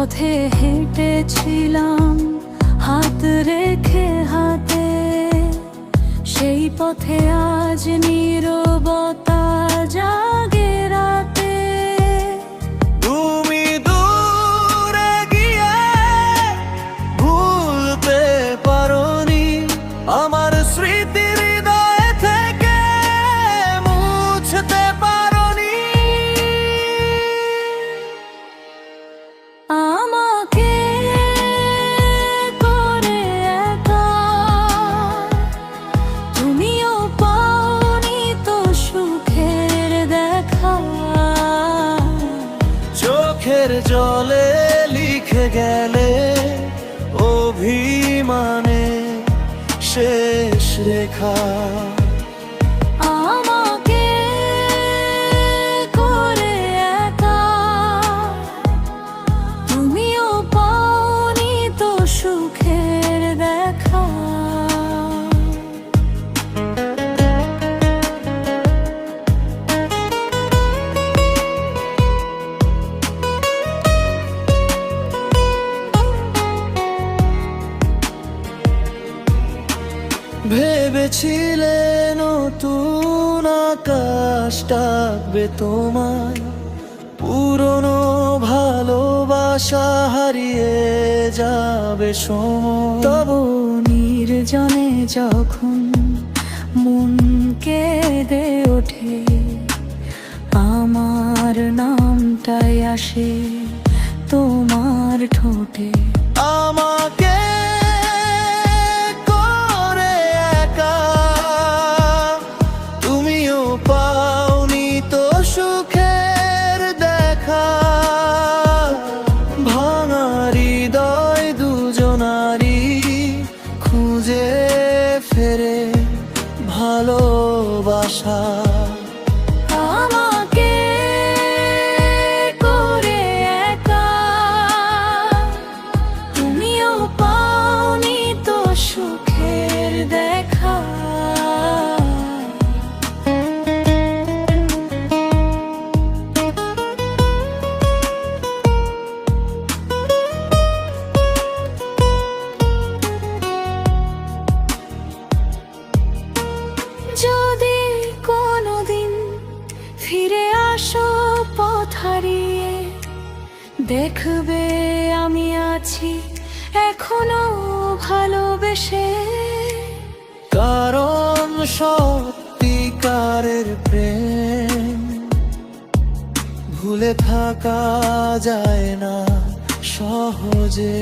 পথে হেঁটেছিলাম হাত রেখে হাতে, সেই পথে আজ নীরবতা জাগে রাতে। তুমি দূরে গিয়ে ভুলতে পারোনি আমার স্মৃতি, হৃদয় থেকে মুছতে পারোনি। আমাকে করে একা তুমিও পাওনি তো সুখের দেখা। চোখের জলে লিখে গেলে অভিমানে শেষ রেখা। আমাকে করে একা তুমিও পাওনি তো সুখের দেখা। ভেবেছিলে নতুন আকাশ ডাকবে তোমায়, পুরনো ভালোবাসা হারিয়ে যাবে সময়। তবু নির্জনে যখন মন কেঁদে ওঠে, আমার নামটাই আসে তোমার ঠোঁটে। আমাকে করে একা তুমিও পাওনি তো সুখের দেখা। ভাঙা হৃদয় দুজনারই খুঁজে ফেরে ভালোবাসা। আমাকে করে একা তুমিও পাওনি তো সুখের দেখা। যদি কোনোদিন ফিরে আসো পথ হারিয়ে, দেখবে আমি আছি এখনো ভালোবেসে। কারণ সত্যিকারের প্রেম ভুলে থাকা যায় না সহজে।